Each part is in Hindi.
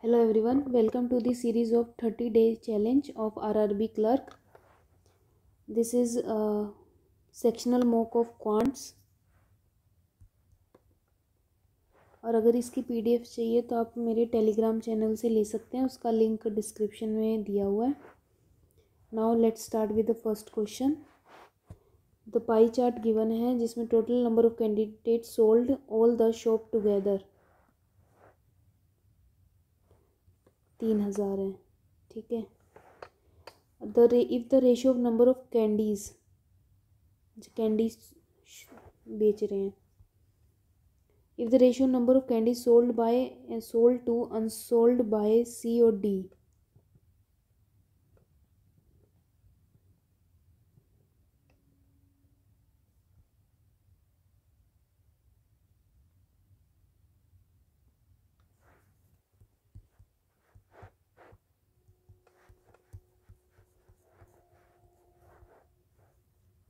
Hello everyone, welcome to the series of 30-day challenge of RRB clerk. This is a sectional mock of quants. और अगर इसकी PDF चाहिए तो आप मेरे टेलीग्राम चैनल से ले सकते हैं, उसका लिंक डिस्क्रिप्शन में दिया हुआ है. Now let's start with the first question. The pie chart given है जिसमें total number of candidate sold all the shop together 3000 है. ठीक है. If the ratio of number of candies बेच रहे हैं, if the ratio number of candy sold to unsold by C और डी,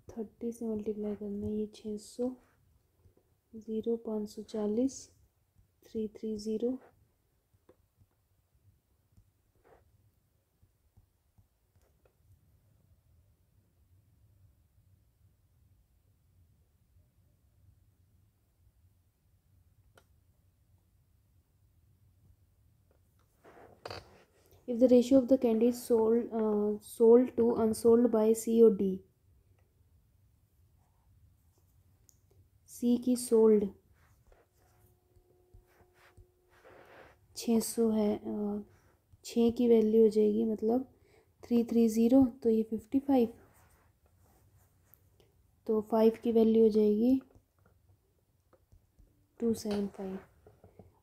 थर्टी से मल्टीप्लाई करना है. ये 600, 0 540, 330, if the ratio of the candies sold to unsold by C और D, C की सोल्ड 600 है, 6 की वैल्यू हो जाएगी मतलब 330, तो ये 55, तो 5 की वैल्यू हो जाएगी 275,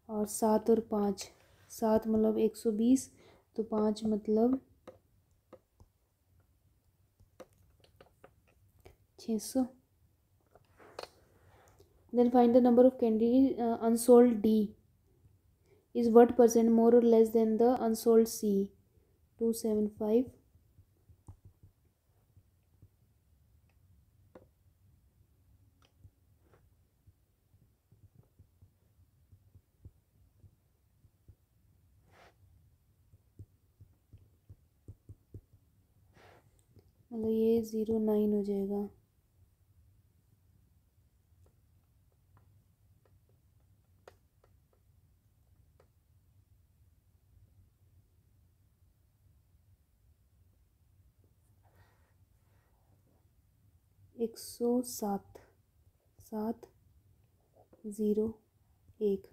और 7 और 5, 7 मतलब 120, तो 5 मतलब 600. Then find the number of candy unsold D is what percent more or less than the unsold C? 275. मतलब ये 09 हो जाएगा. एक 107, 7, 0, 1.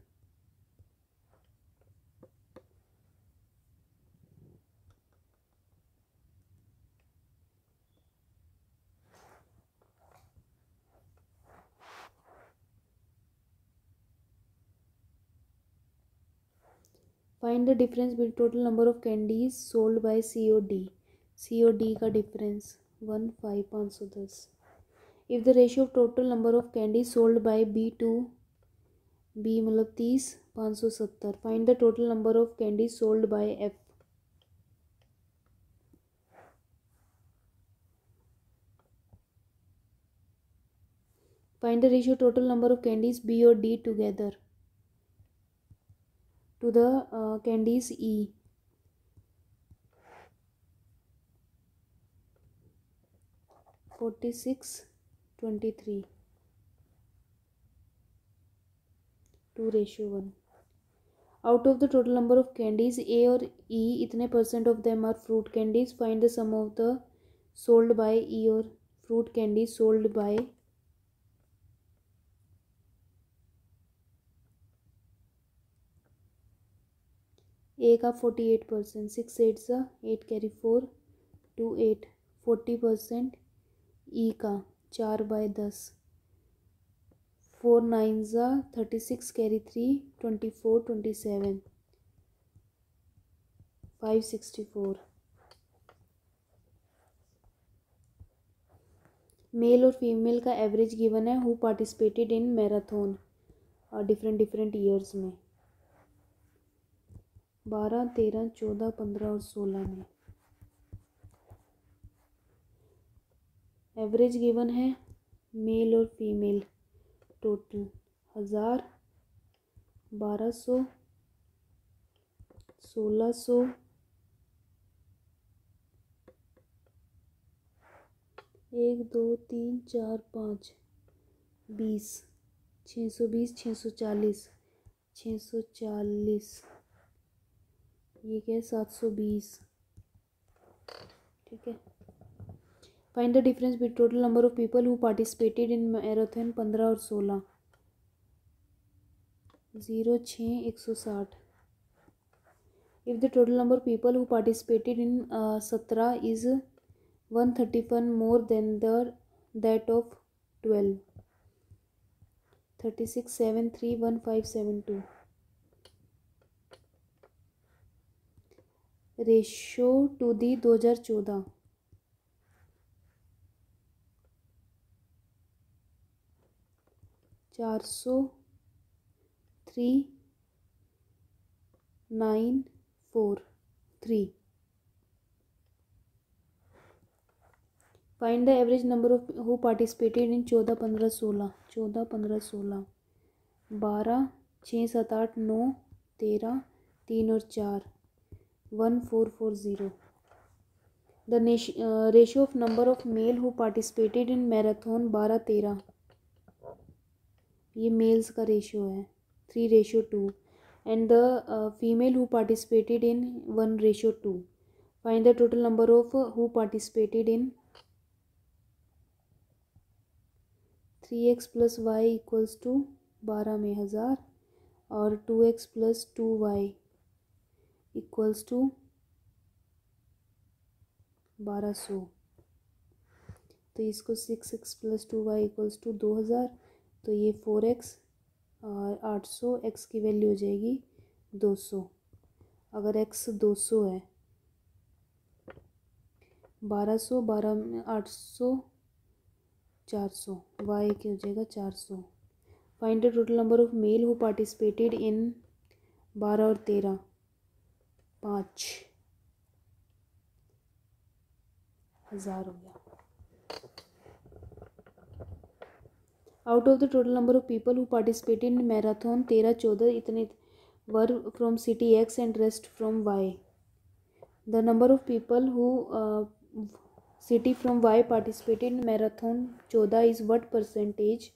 Find the difference between total number of candies sold by C और डी. सी और डी का difference 1, 5, 510. If the ratio of total number of candies sold by B to B मतलब 30, 570. Find the total number of candies sold by F. Find the ratio total number of candies B और D together to the candies E. (46, 23) 2:1. Out of the total number of candies A और E, इतने % of them are fruit candies. Find the sum of the sold by E और fruit candies sold by A का 48%, 6 8 8 कैरी 4, 2 8, 40%. E का 4/10, 4 9 36 कैरी 3, 24, 27, 564. मेल और फीमेल का एवरेज गिवन है. Who participated in marathon different years में 12, 13, 14, 15 और 16 में. एवरेज गिवन है मेल और फीमेल टोटल 1000, 1200, 1600, 1 2 3 4 5 20, 620, 640, 640, ये क्या है 720, ठीक है। Find the difference between total number of people who participated in marathon 15 और 16। 0 6 160। If the total number of people who participated in 17 is 131 more than that of 12। 36 7 3 1 5 7 2। Ratio to the 2014। 400 3 9 4 3। Find the average number of who participated in 14 15 16। 14 15 16 12 6 7 8 9 13 3 और 4 1 4 4 0। The ratio of number of male who participated in marathon 12 13। ये मेल्स का रेशियो है 3:2 and the female who participated in 1:2। Find the total number of who participated in 3x + y = 12 में 1000 और 2x + 2y = 1200। तो इसको 6x + 2y = 2000, तो ये 4x और 800, x की वैल्यू हो जाएगी 200। अगर x 200 है, 1200 12 में 800 400, y की हो जाएगा 400। Find the total number of male who participated in 12 और 13। 5000 हो गया। Out of the total number of people who participated in marathon 13 14 इतने were from city X and rest from Y. The number of people who city from Y participated in marathon 14 is what percentage.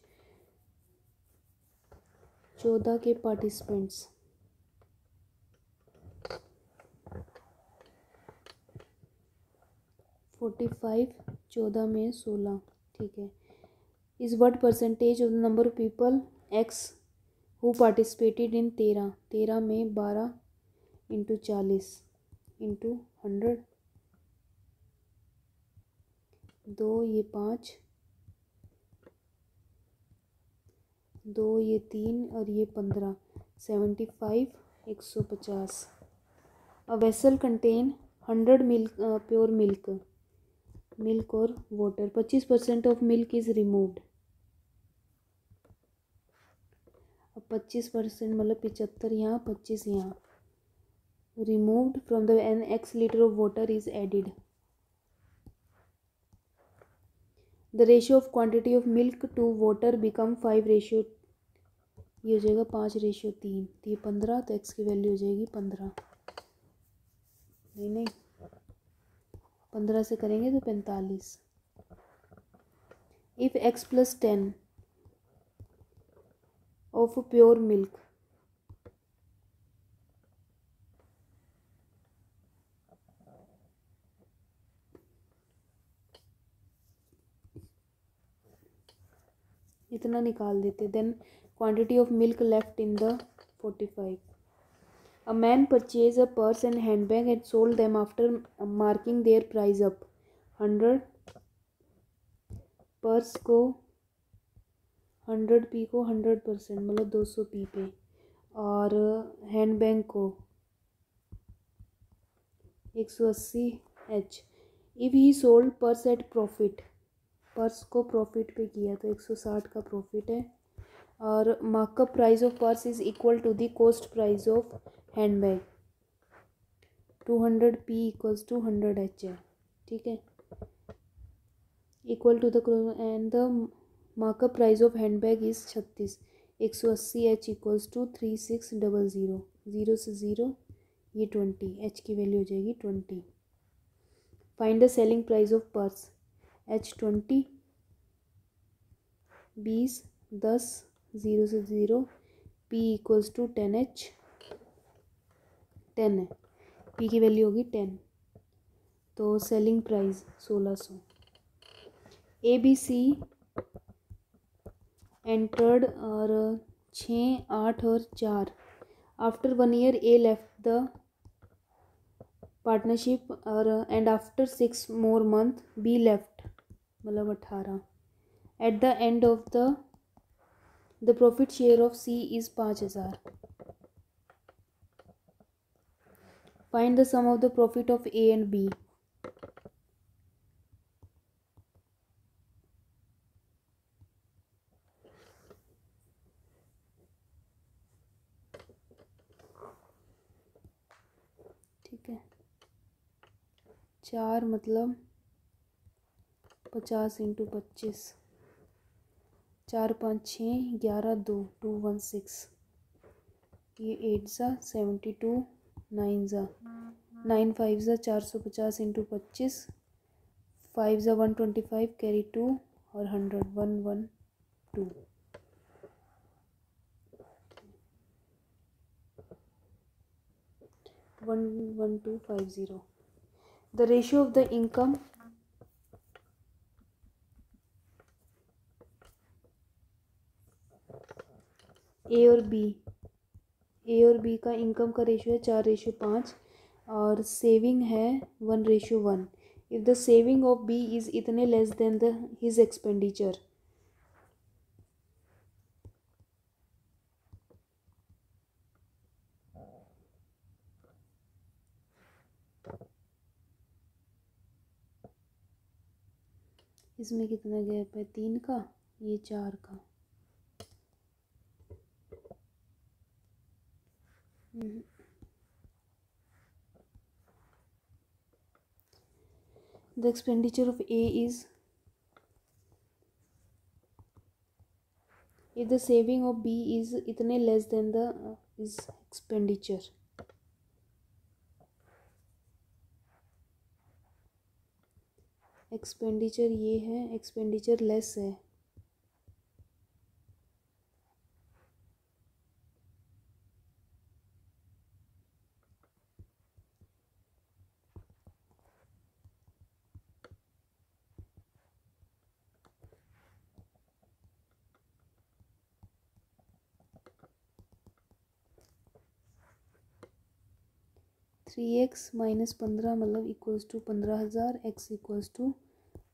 14 के पार्टिसिपेंट्स 45, 14 में 16, ठीक है। Is what percentage of the number of people x who participated इन 13। 13 में 12 × 40 × 100, 2 ये 5, 2 ये 3 और ये 15, 75 150। A vessel contain 100 milk pure milk और water. 25% of milk is removed. अब 25% मतलब 75 यहाँ 25 यहाँ। Removed from the an x litre of water is added. The ratio of quantity of milk to water become 5:, ये हो जाएगा 5:3। तो ये 15, तो x की वैल्यू हो जाएगी 15। नहीं 15 से करेंगे तो 45। If x + 10 of pure milk, इतना निकाल देते, then quantity of milk left in the 45। A man purchased a purse and handbag and sold them after marking their price up 100। Purse को 100p को 100% मतलब 200p पे, और हैंडबैग को 180h। If he sold purse at profit, purse को प्रॉफिट पे किया तो 160 का प्रॉफिट है, और markup price of purse is equal to the cost price of handbag 200p = 100h है, ठीक है। Equal to the end the markup price of handbag is 36। 180h = 3600। 0 से 0 ये 20, h की वैल्यू हो जाएगी 20। Find the selling price of purse, h 20, 20, 10, 0 से 0, p इक्वल्स टू 10h, 10 है, p की वैल्यू होगी 10, तो सेलिंग प्राइस 1600। ABC एंटर्ड और 6, 8 और 4, after 1 year A left the partnership और and after 6 more month B left, मतलब 18। At the end of the profit share of C is 5000। Find the sum of the profit of A and B. ठीक है, 4 मतलब 50 इंटू 25, 4 5 6 11 2 216, ये 8 ज़ा 72, 9 ज़ा 9 5 ज़ा 450 इंटू 25, 5 ज़ा 125 कैरी 2 और 100 112। One 1250। The ratio of the income A और बी का इनकम का रेशियो है 4:5 और सेविंग है 1:1। If the saving of B is इतने less than the his expenditure, इसमें कितना गैप है 3 का, ये 4 का। The expenditure of A is, if the saving of B is इतने less than the is expenditure, expenditure ये है, एक्सपेंडिचर लेस है, थ्री एक्स माइनस 15 मतलब equals to 15,000, X equals to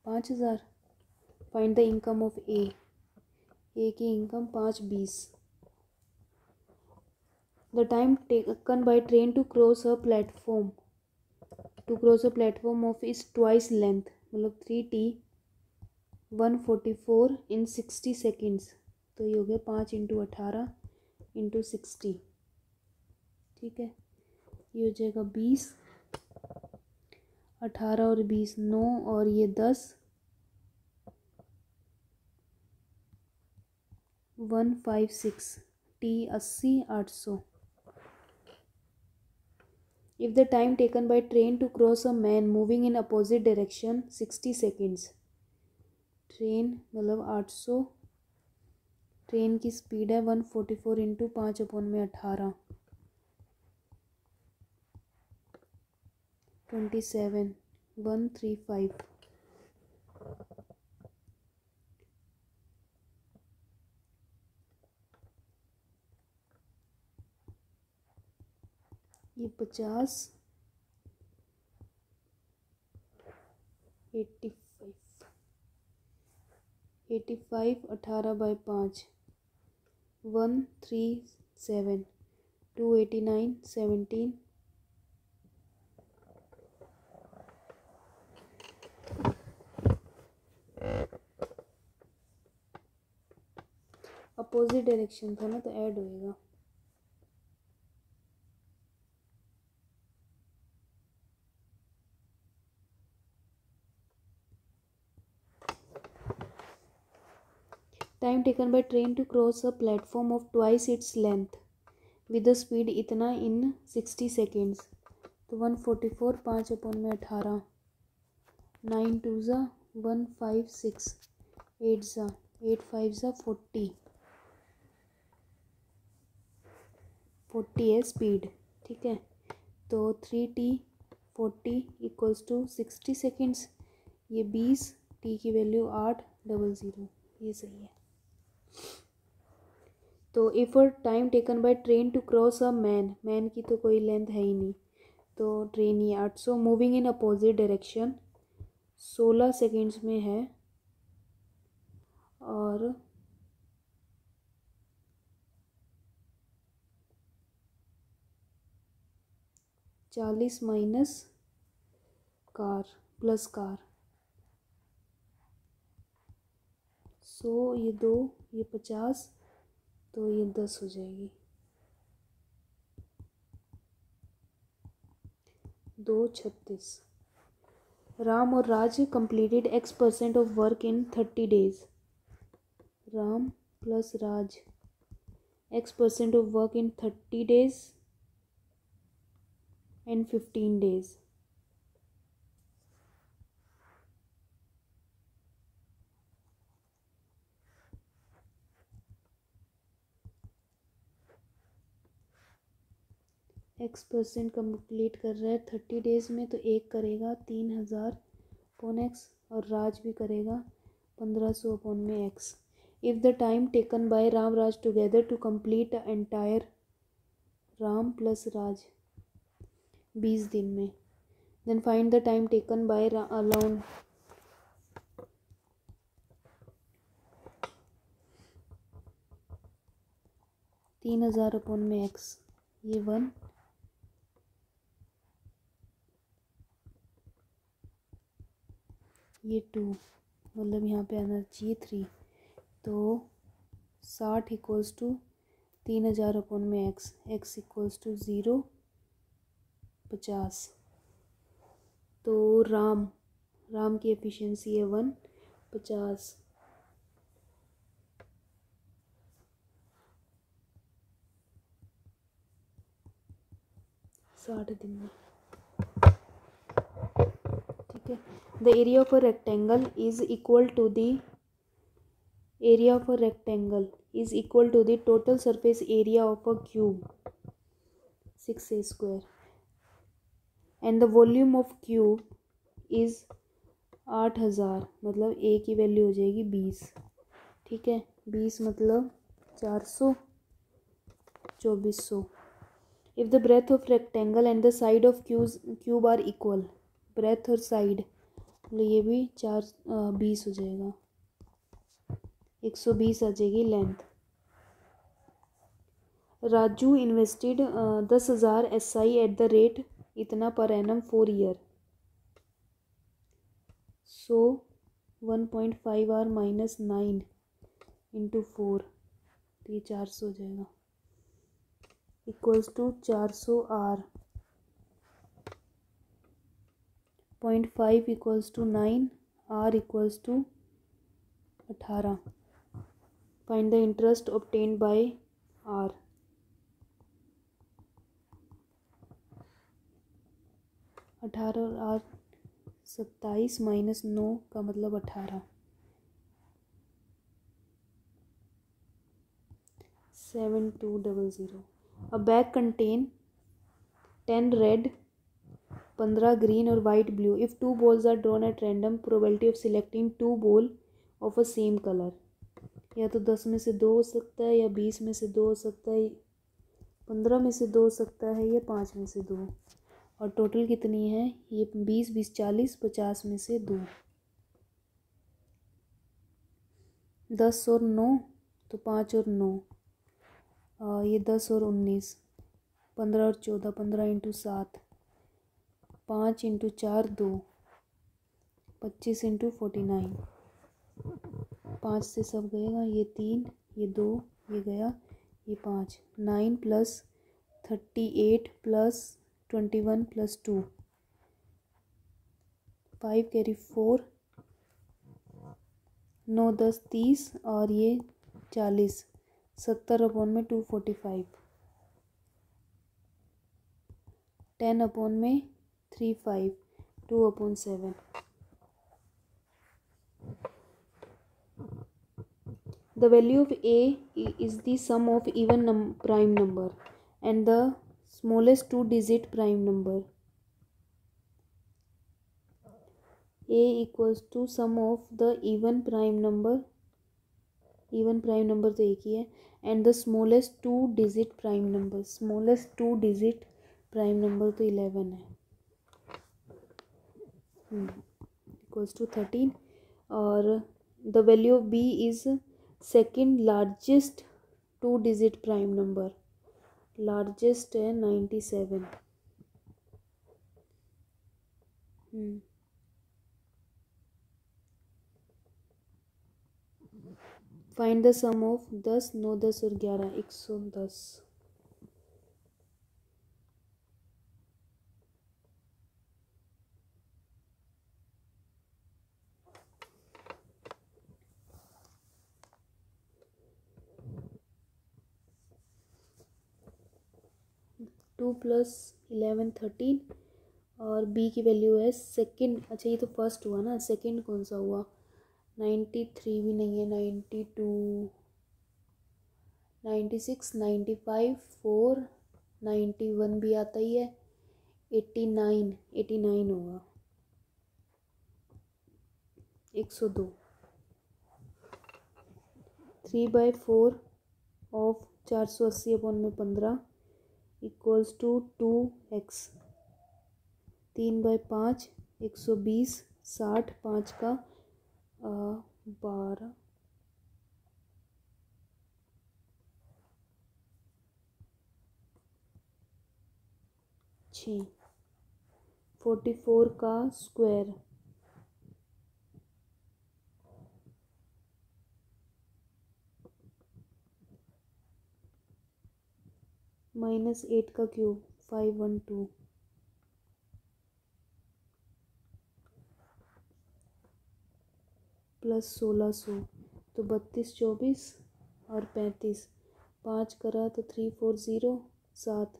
5,000। Find the income of A की income 5:20। The time taken by train to cross a platform of is twice length, मतलब 3t 144 इन 60 सेकेंड्स, तो ये हो गया 5 इंटू 18 इंटू 60। ठीक है, ये हो जाएगा 20, 18 और 20 9 और ये 10, 156 t 80 800। If the time taken by train to cross a man moving in opposite direction 60 seconds, train मतलब 800, ट्रेन की स्पीड है 144 इंटू 5/18 27 135। ये 50 85 18/5 137 289 17। अपोजिट डायरेक्शन था ना तो ऐड होएगा। Time taken by train to cross a platform of twice its length with the speed इतना इन 60 सेकेंड्स। तो 144 5/18, 9 2 ज़ा 1 5 6, 8 ज़ा 8 5 ज़ा 40 है स्पीड। ठीक है, तो 3t 40 इक्वल्स टू 60 सेकेंड्स। ये 20, t की वैल्यू 800, ये सही है। तो if time taken by train to cross a man की तो कोई लेंथ है ही नहीं, तो ट्रेन ये 800 moving in opposite direction 16 seconds में है, और 40 माइनस कार प्लस कार, 100 ये 2 ये 50, तो ये 10 हो जाएगी। 2 36। राम और राज completed X% of work in 30 days. Ram plus Raj X% of work in 30 days and 15 days. X% complete कर रहा है 30 डेज में, तो एक करेगा 3000/X और राज भी करेगा 1500/X. If the time taken by Ram Raj together to complete the entire Ram plus Raj 20 दिन में, then find the time taken by alone. तीन 3000/X, ये 1, ये 2, मतलब यहाँ पे आना चाहिए 3, तो 60 equals to 3000/X, X equals to 0 50। तो राम की एफिशिएंसी है 1 50। 60 दिन में। ठीक है, the area of a rectangle is equal to the area of a rectangle is equal to the total surface area of a cube 6a square, and the volume of cube is 8000, मतलब a की वैल्यू हो जाएगी 20। ठीक है, 20 मतलब 400 2400। If the breadth of rectangle and the side of cube are equal, breadth और साइड, मतलब ये भी 20 हो जाएगा, 120 आ जाएगी length. Raju invested 10,000 SI at the rate इतना per annum 4 year, so 1.5 R minus 9 into 4, तो ये 400 हो जाएगा, equals to 400 R, 0.5 equals to 9, R equals to 18। Find the interest obtained bye R। 18 और R 27 माइनस 9 का मतलब 18, 7200। A bag contain 10 red 15 green और white blue. If 2 balls are drawn at random, probability of selecting 2 ball of a same colour, या तो 10 में से 2 हो सकता है, या 20 में से 2 हो सकता है, 15 में से 2 हो सकता है, या 5 में से 2, और टोटल कितनी है ये 20 20 40 50 में से 2, 10 और 9, तो 5 और 9, ये 10 और 19, 15 और 14, 15 इंटू 7, 5 इंटू 4 2, 25 इंटू 49, 5 से सब गएगा, ये 3 ये 2 ये गया, ये 5, 9 प्लस 38 प्लस 21 प्लस 2, 5 कैरी 4, 9 10 30, और ये 40, 70/245, 10 अपॉन में 3 5 2 upon 7. The value of a is the sum of even prime number and the smallest two-digit prime number. A equals to sum of the even prime number तो एक ही है, and the smallest two-digit prime number. Smallest two-digit prime number तो 11 है. Equals to 13. और the value of b is second largest two-digit prime number. Largest है 97. फाइंड द सम ऑफ 10 9 10 और 11 110. टू प्लस 11 13 और b की वैल्यू है सेकंड. अच्छा ये तो फर्स्ट हुआ ना, सेकंड कौन सा हुआ? 93 भी नहीं है, 92 96 95 4 91 भी आता ही है, 89 होगा. 102. 3/4 ऑफ 480 अपॉन में 15 इक्वल्स टू 2x. 3/5 120 60 5 का 12 6 44 का स्क्वायर -8 का क्यूब 512 प्लस 1600 तो 32 24 और 35 5 करा तो 340 7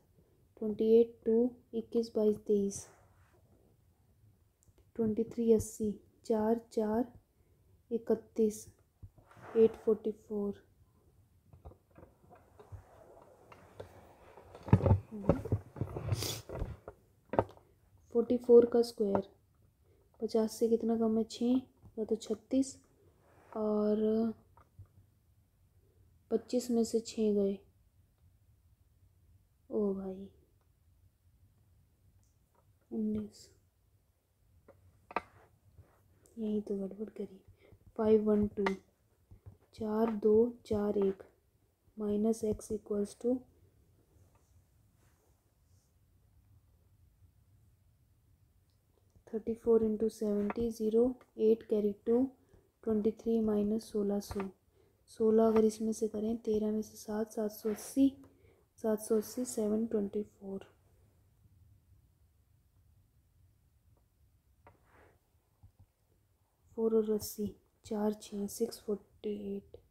28 2 21 22 23 23 80 4 4 31 844 44 का स्क्वायर 50 से कितना कम है 6 या तो 36 और 25 में से 6 गए. ओ भाई 19 यही तो गड़बड़ करी. 512 4 2 4 1 minus X equals to 34 into 70 0 8 carry 2 23 minus 1600 16 अगर इसमें से करें 13 में से 7 780 724 4 और 80 4 6 648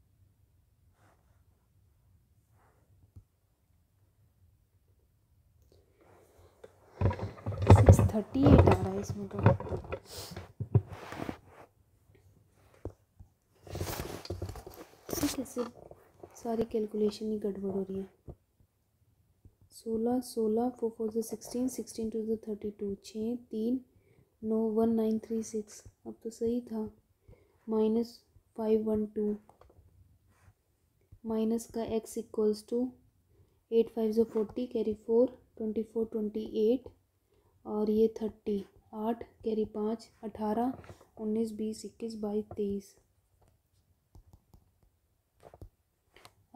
638 आ रहा है इसमें तो. कैसे सारी कैलकुलेशन ही गड़बड़ हो रही है. 16 16 4 4 से 16 16 टू से 32 6 3 9 1936 अब तो सही था. माइनस 512 माइनस का x इक्वल्स टू 8 5 से 40 कैरी 4 24 28 और ये 30 8 कैरी 5 18 19 20 21 22 23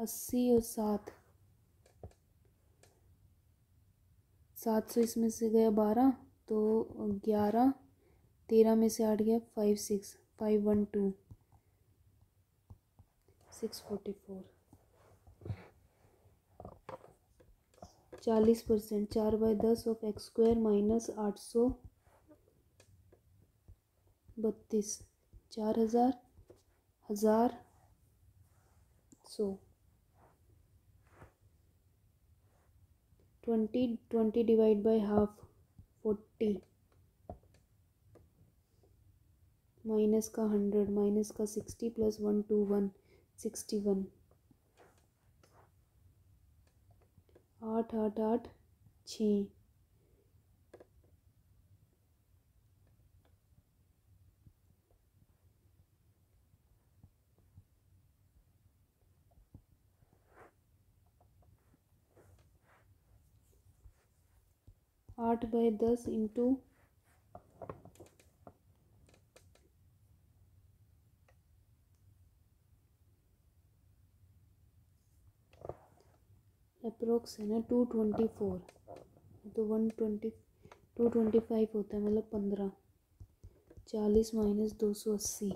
80 और 7 700 इसमें से गया 12 तो 11 13 में से 8 गया 5 6 512 644 40% 4/10 of x square minus 832 4000 1000 100 20 divide by half 40, minus का 100, माइनस का 60 प्लस 1 2 1 61, 8 8 8 6, 8/10 इंटू 224, तो 225 होता है, मतलब 15, 40 minus 280,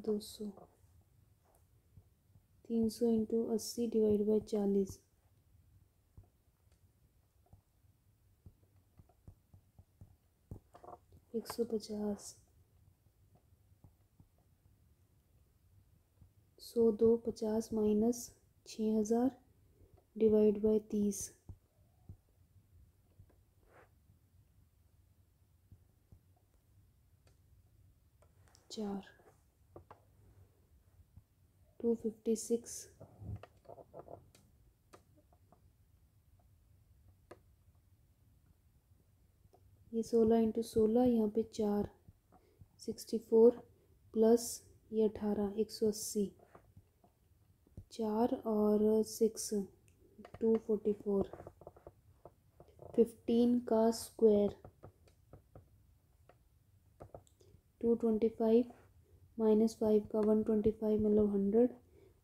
200, 300 into 80 divide by 40, 150, 102 50 minus 6000 divide by 30, 4, 256, ये 16 इंटू 16, यहाँ पे 4, 64 प्लस ये 18, 180, 4 और 6 244, 15 का स्क्वायर 225 माइनस 5 का 125, मतलब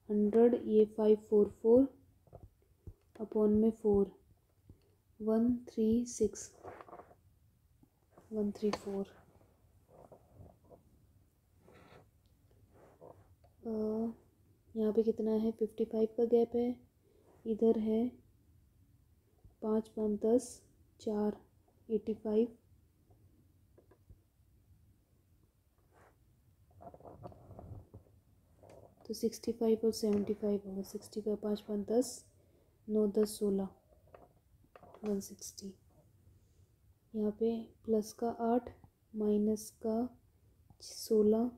100 ये 544 अपॉन में 4, 136 134, यहाँ पे कितना है, 55 का गैप है, इधर है 5 5 10 4 85, तो 65 और 75 होगा, 65 5 5 10 9 10 16 160, यहाँ पे प्लस का 8 माइनस का 16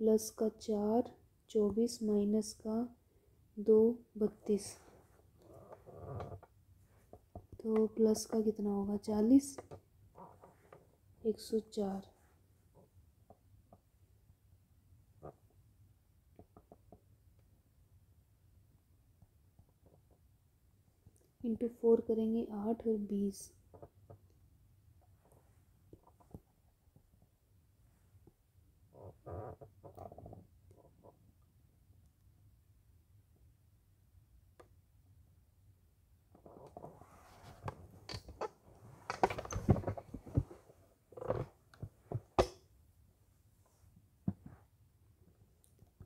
प्लस का 4 24 माइनस का 2 32, तो प्लस का कितना होगा 40, 104, इंटू 4 करेंगे 8 और 20,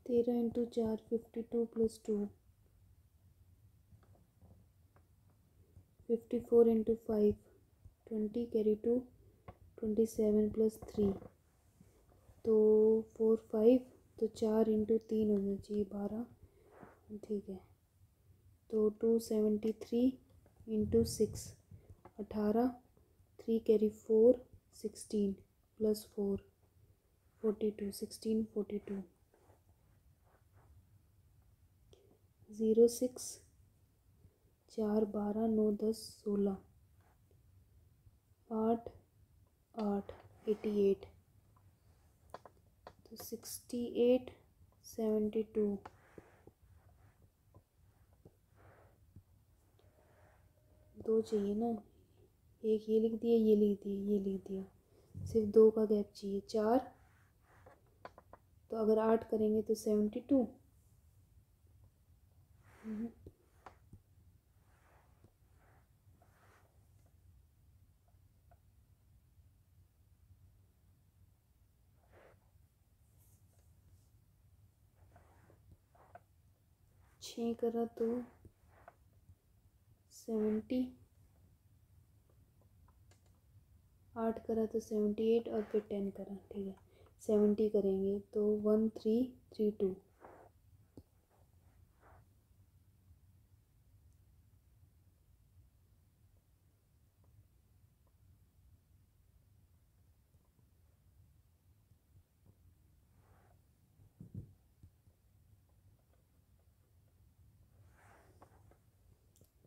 13 into 4 52 plus 2, 54 into 5 20 carry 2 27 plus 3, तो 4 5, तो 4 इंटू 3 होना चाहिए 12, ठीक है, तो 273 इंटू 6 18, 3 कैरी 4 16 प्लस 4 42 16 42, 06 4 12 9 10 16, 8 8 88, तो 68 72, दो चाहिए ना, एक ये लिख दिया, ये लिख दिया, ये लिख दिया, सिर्फ 2 का गैप चाहिए, 4, तो अगर 8 करेंगे तो 72, 6 करा तो 70, 8 करा तो 78 और फिर 10 करा, ठीक है, 70 करेंगे तो 1332,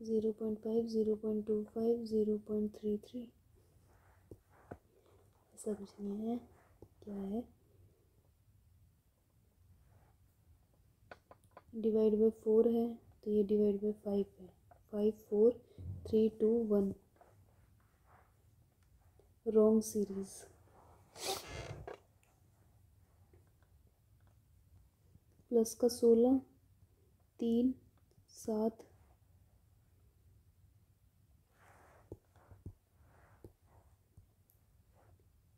0.5, 0.25, 0.33। ऐसा कुछ नहीं है, क्या है? डिवाइड बाई 4 है तो ये डिवाइड बाई 5 है। 5 4 3 2 1। Wrong series. प्लस का 16, 3 7,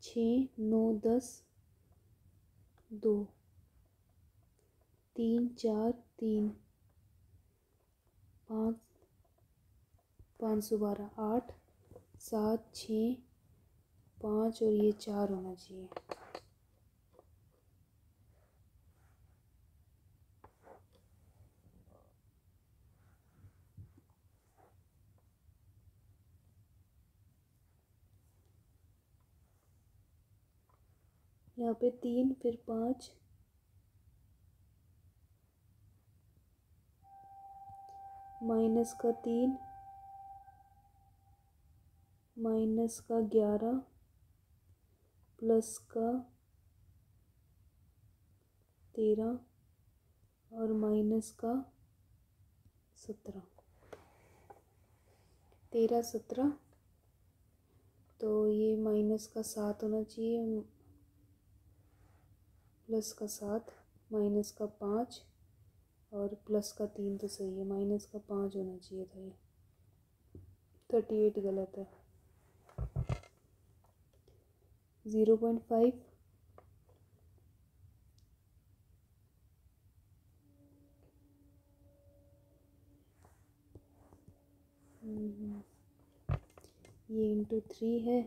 6 9 10 2, 3 4 3, 5 512, 8 7 6 5 और ये 4 होना चाहिए। यहाँ पे 3 फिर 5 माइनस का 3 माइनस का 11 प्लस का 13 और माइनस का 17। 13 17 तो ये माइनस का 7 होना चाहिए, प्लस का 7 माइनस का 5 और प्लस का 3 तो सही है, माइनस का 5 होना चाहिए था। ये 38 गलत है। 0.5 ये इंटू 3 है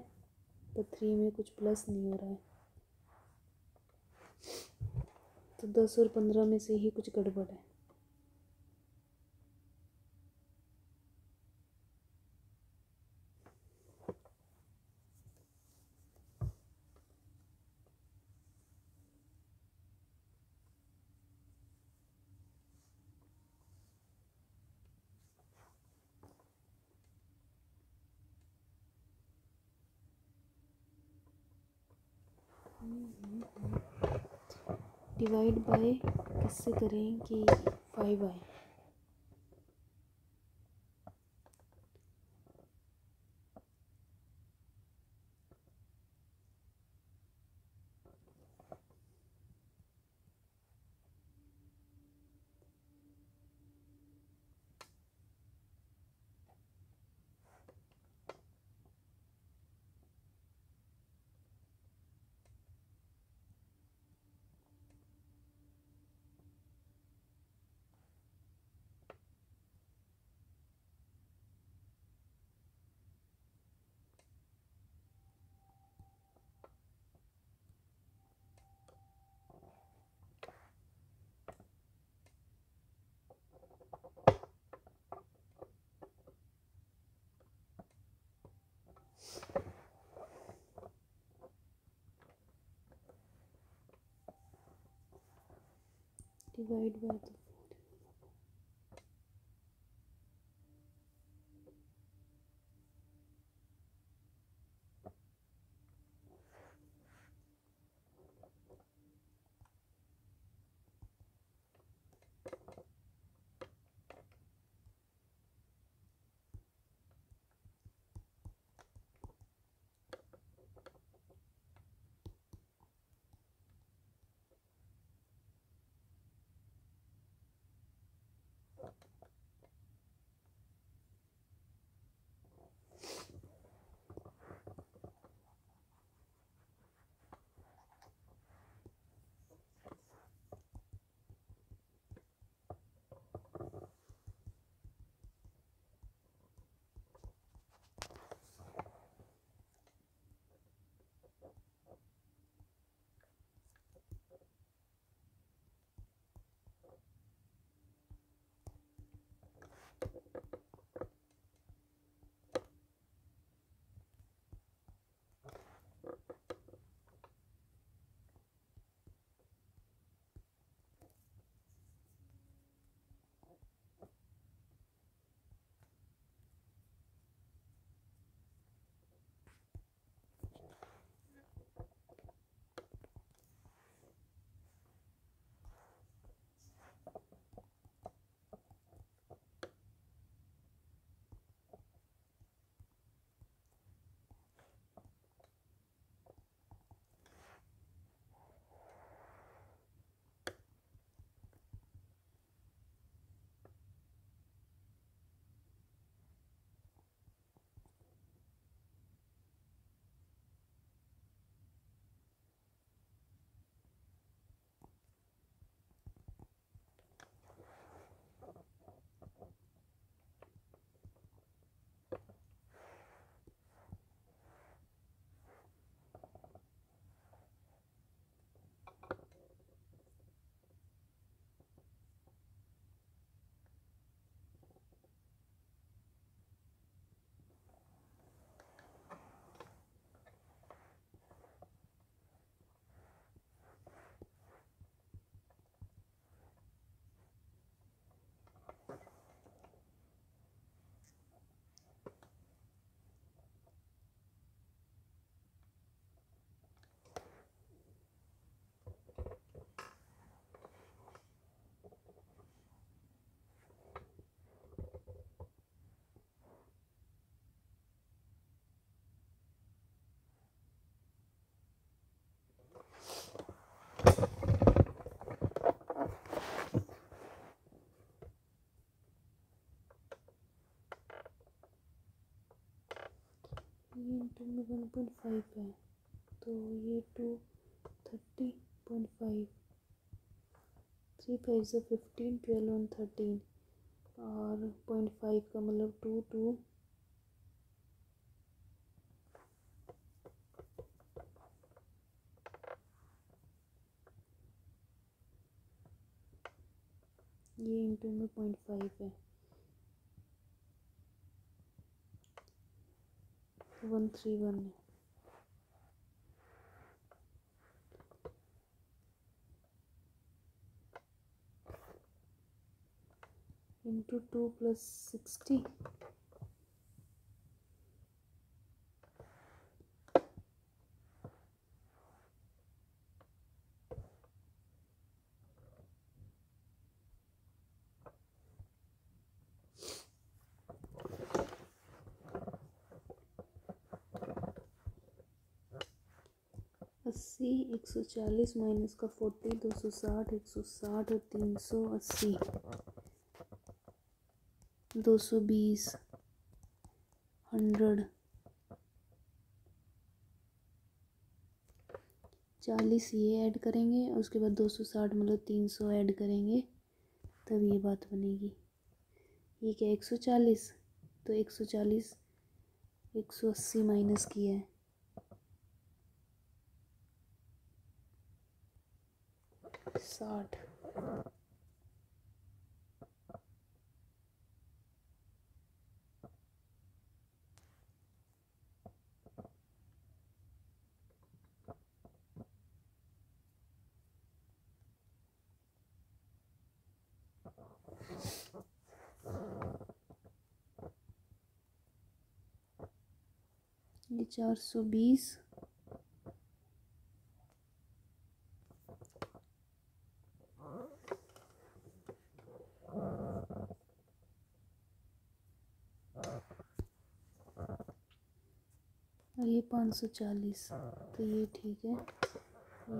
तो 3 में कुछ प्लस नहीं हो रहा है, तो 10 और 15 में से ही कुछ गड़बड़ है। डिवाइड बाय किससे करें कि 5 आए? डिवाइड बाय तो ये इंटू में 1.5 है, तो ये 230.5, 3 5 से 15, 12 और 13, और 0.5 का मतलब 2 ये इंटू में 0.5 है, 131 है। इंटू 2 + 60, अस्सी, 140 माइनस का 40, 260, 160 और 380, 220, 100, 40 ये ऐड करेंगे, उसके बाद 260 मतलब 300 ऐड करेंगे, तब ये बात बनेगी। ये क्या 140, तो 140 180 माइनस किया है, 60। ये 420, और ये 540, तो ये ठीक है,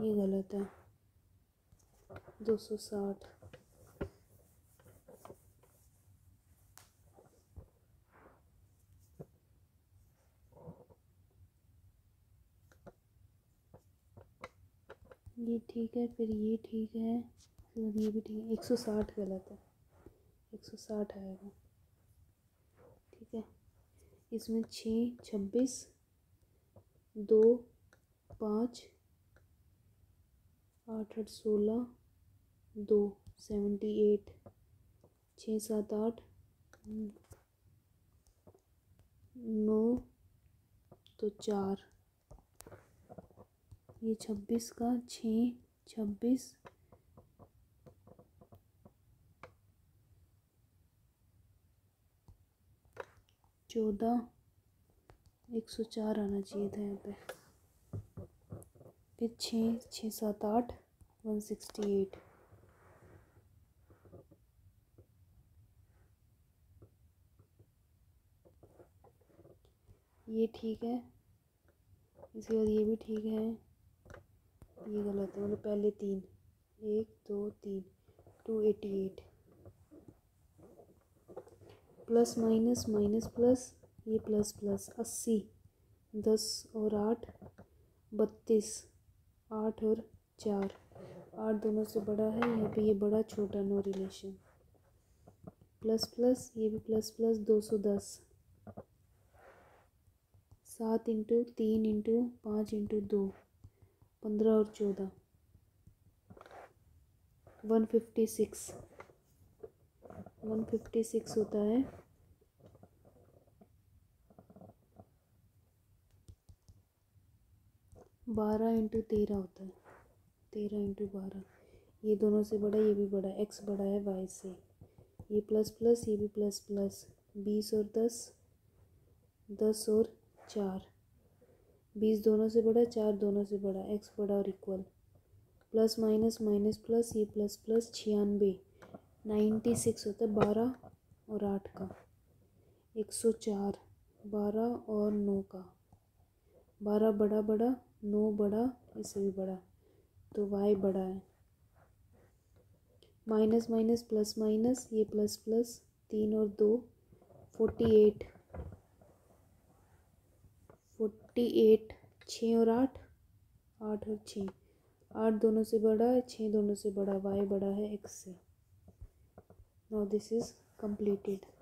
ये गलत है, 260। ये ठीक है, फिर ये ठीक है, फिर ये भी ठीक है, 160 गलत है, 160 आएगा। ठीक है, इसमें 6 26, 2 5 8 8 16, 2 78, 6 7 8 9, तो 4, ये 26 का 6 26, 14, 104 आना चाहिए था यहाँ पे, फिर 6 6 7 8 168, ये ठीक है, इसके बाद ये भी ठीक है, ये गलत है, मतलब पहले 3, 1 2 3, 288, प्लस माइनस माइनस प्लस, ये प्लस प्लस, 80, 10 और 8 32, 8 और 4, 8 दोनों से बड़ा है, यहाँ पे ये बड़ा छोटा, नो रिलेशन, प्लस प्लस, ये भी plus plus, 210, 7 into 3 into 5 into 2, 15 और 14, 156, 156 होता है, 12 इंटू 13 होता है, 13 इंटू 12, ये दोनों से बड़ा, ये भी बड़ा, एक्स बड़ा है वाई से, ये प्लस प्लस, ये भी प्लस प्लस, 20 और 10, 10 और 4, 20 दोनों से बड़ा, 4 दोनों से बड़ा, एक्स बड़ा और equal, plus minus minus plus, ये प्लस प्लस, 96, 96 होता है 12 और 8 का, 104, 12 और 9 का, 12 बड़ा बड़ा, 9 बड़ा, इससे भी बड़ा, तो वाई बड़ा है, माइनस माइनस प्लस माइनस, ये प्लस प्लस, 3 और 2 48, 48, 6 और 8, 8 और 6, 8 दोनों से बड़ा है, 6 दोनों से बड़ा, y बड़ा है x से। Now this is completed.